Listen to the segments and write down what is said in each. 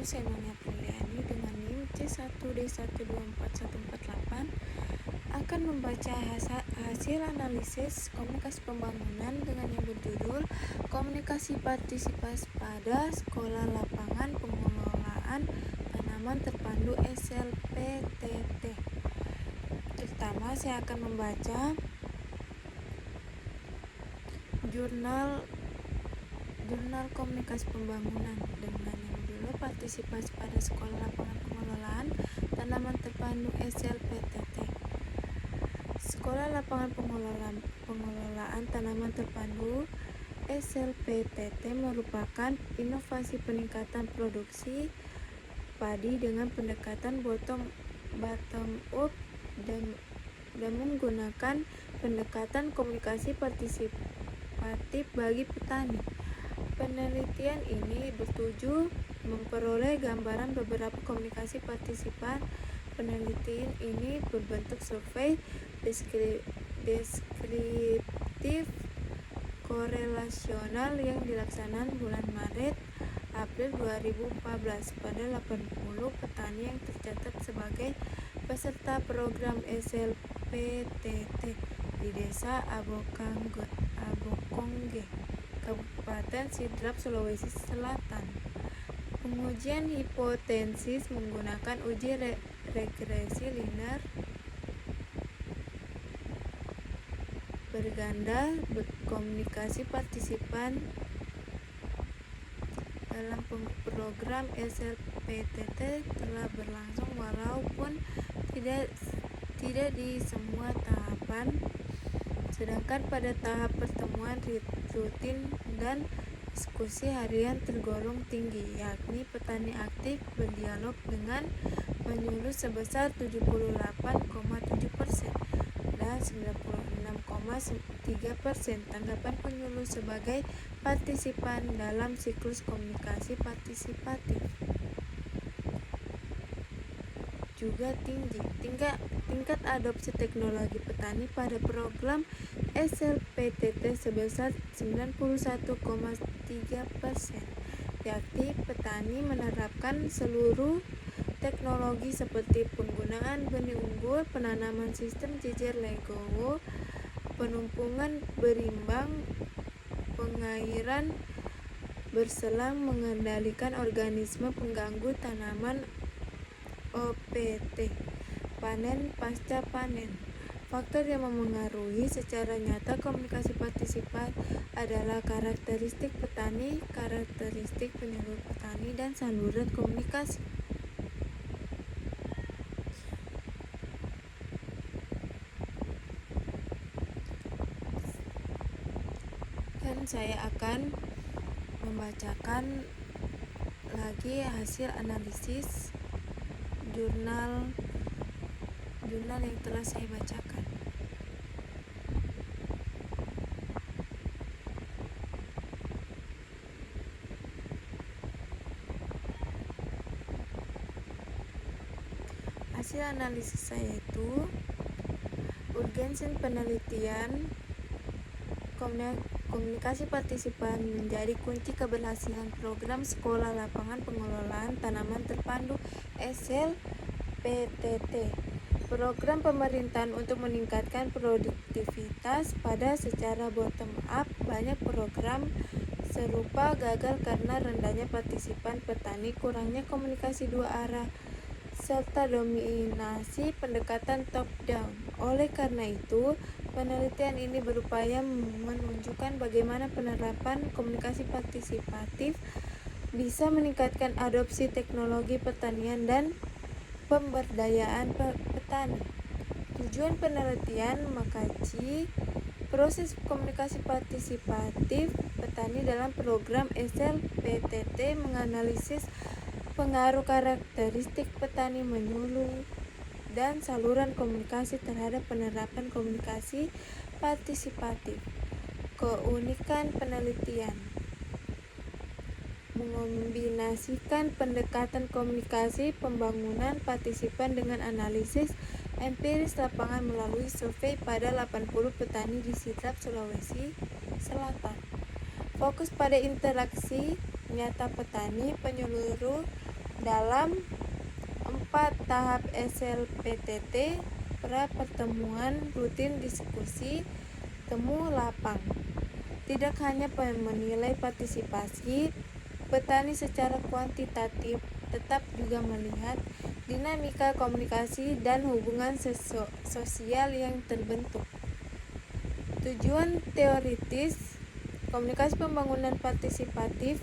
saya Nonia Priliani dengan NIM C1D1244148 akan membaca hasil analisis komunikasi pembangunan dengan yang berjudul Komunikasi Partisipasi pada Sekolah Lapangan Pengelolaan Tanaman Terpadu SLPTT. Pertama, saya akan membaca jurnal komunikasi pembangunan dengan yang berjudul Partisipasi pada Sekolah Lapangan Pengelolaan Tanaman Terpadu SLPTT. Sekolah Lapangan Pengelolaan Tanaman Terpadu SLPTT merupakan inovasi peningkatan produksi padi dengan pendekatan bottom up dan menggunakan pendekatan komunikasi partisipatif bagi petani. Penelitian ini bertujuan memperoleh gambaran beberapa komunikasi partisipan. Penelitian ini berbentuk survei deskriptif korelasional yang dilaksanakan bulan Maret-April 2014 pada 80 petani yang tercatat sebagai peserta program SLPTT di Desa Abokongge, Kabupaten Sidrap, Sulawesi Selatan. Pengujian hipotesis menggunakan uji regresi linear berganda. Komunikasi partisipan dalam program SLPTT telah berlangsung walaupun tidak di semua tahapan, sedangkan pada tahap pertemuan rutin dan diskusi harian tergolong tinggi, yakni petani aktif berdialog dengan penyuluh sebesar 78,7% dan 96,3% tanggapan penyuluh sebagai partisipan dalam siklus komunikasi partisipatif. Juga tinggi tingkat adopsi teknologi petani pada program SLPTT sebesar 91,3%, yakni petani menerapkan seluruh teknologi seperti penggunaan benih unggul, penanaman sistem jejer legowo, penumpukan berimbang, pengairan berselang, mengendalikan organisme pengganggu tanaman OPT, panen pasca panen. Faktor yang memengaruhi secara nyata komunikasi partisipan adalah karakteristik petani, karakteristik penyuluh petani, dan saluran komunikasi. Dan saya akan membacakan lagi hasil analisis jurnal yang telah saya bacakan. Hasil analisis saya itu urgensi penelitian komunikasi partisipan menjadi kunci keberhasilan program Sekolah Lapangan Pengelolaan Tanaman Terpadu SLPTT. Program pemerintahan untuk meningkatkan produktivitas pada secara bottom up. Banyak program serupa gagal karena rendahnya partisipan petani, kurangnya komunikasi dua arah, serta dominasi pendekatan top down. Oleh karena itu, penelitian ini berupaya menunjukkan bagaimana penerapan komunikasi partisipatif bisa meningkatkan adopsi teknologi pertanian dan pemberdayaan petani. Tujuan penelitian mengkaji proses komunikasi partisipatif petani dalam program SLPTT, menganalisis pengaruh karakteristik petani menyuluh dan saluran komunikasi terhadap penerapan komunikasi partisipatif. Keunikan penelitian mengombinasikan pendekatan komunikasi pembangunan partisipan dengan analisis empiris lapangan melalui survei pada 80 petani di Sidrap, Sulawesi Selatan. Fokus pada interaksi nyata petani, penyuluh, Dalam 4 tahap SLPTT, pertemuan rutin, diskusi, temu lapang, tidak hanya menilai partisipasi petani secara kuantitatif, tetap juga melihat dinamika komunikasi dan hubungan sosial yang terbentuk. Tujuan teoritis komunikasi pembangunan partisipatif,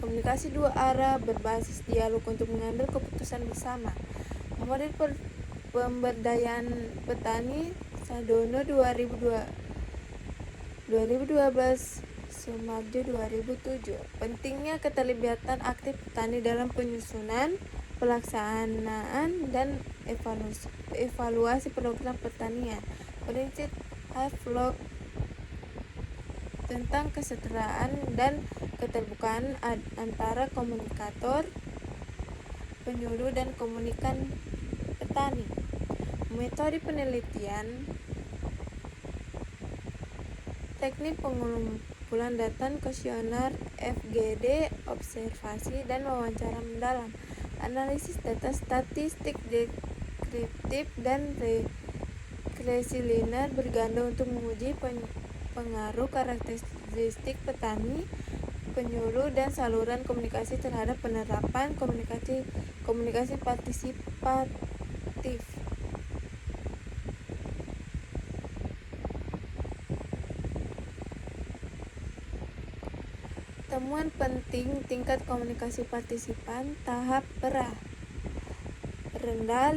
komunikasi dua arah berbasis dialog untuk mengambil keputusan bersama. Model pemberdayaan petani Sadono 2012, Sumarjo 2007. Pentingnya keterlibatan aktif petani dalam penyusunan, pelaksanaan, dan evaluasi program pertanian. Prinsip Havelock tentang kesetaraan dan keterbukaan antara komunikator, penyuluh, dan komunikan petani. Metode penelitian, teknik pengumpulan data, kuesioner, FGD, observasi, dan wawancara mendalam, analisis data statistik deskriptif, dan regresi linear berganda untuk menguji pengaruh karakteristik petani, penyuluh, dan saluran komunikasi terhadap penerapan komunikasi partisipatif. Temuan penting tingkat komunikasi partisipan tahap pra, rendah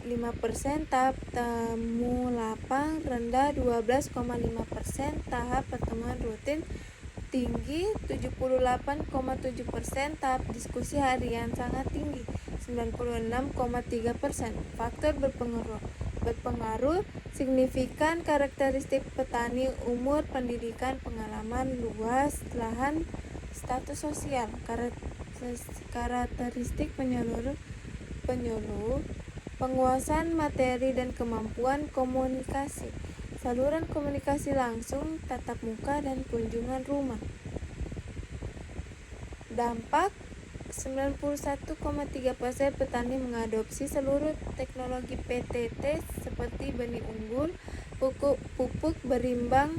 5%, tahap temu lapang rendah 12,5%, tahap pertemuan rutin tinggi 78,7%, tahap diskusi harian sangat tinggi 96,3%. Faktor berpengaruh signifikan karakteristik petani, umur, pendidikan, pengalaman, luas lahan, status sosial, karakteristik penyuluh, penguasaan materi dan kemampuan komunikasi, saluran komunikasi langsung, tatap muka, dan kunjungan rumah. Dampak 91,3% petani mengadopsi seluruh teknologi PTT seperti benih unggul, pupuk berimbang,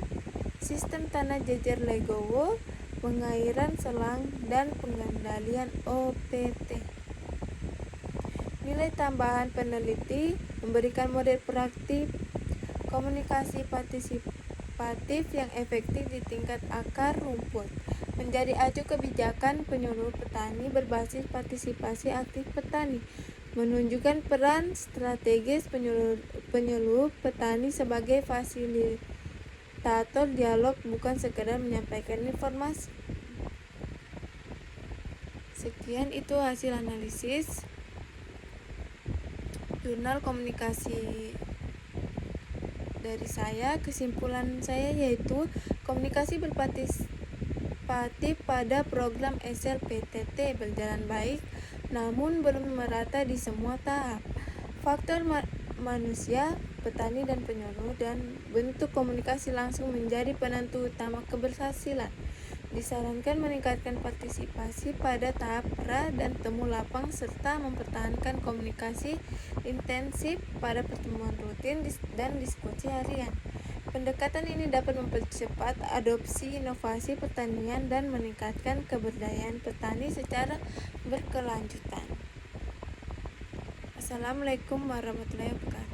sistem tanah jejer legowo, pengairan selang, dan pengendalian OPT. Nilai tambahan peneliti memberikan model praktik komunikasi partisipatif yang efektif di tingkat akar rumput, menjadi acu kebijakan penyuluh petani berbasis partisipasi aktif petani, menunjukkan peran strategis penyuluh petani sebagai fasilitator dialog, bukan sekedar menyampaikan informasi. Sekian itu hasil analisis jurnal komunikasi dari saya. Kesimpulan saya yaitu komunikasi berpartisipatif pada program SLPTT berjalan baik, namun belum merata di semua tahap. Faktor manusia, petani, dan penyuluh, dan bentuk komunikasi langsung menjadi penentu utama keberhasilan. Disarankan meningkatkan partisipasi pada tahap pra dan temu lapang, serta mempertahankan komunikasi intensif pada pertemuan rutin dan diskusi harian. Pendekatan ini dapat mempercepat adopsi inovasi pertanian dan meningkatkan keberdayaan petani secara berkelanjutan. Assalamualaikum warahmatullahi wabarakatuh.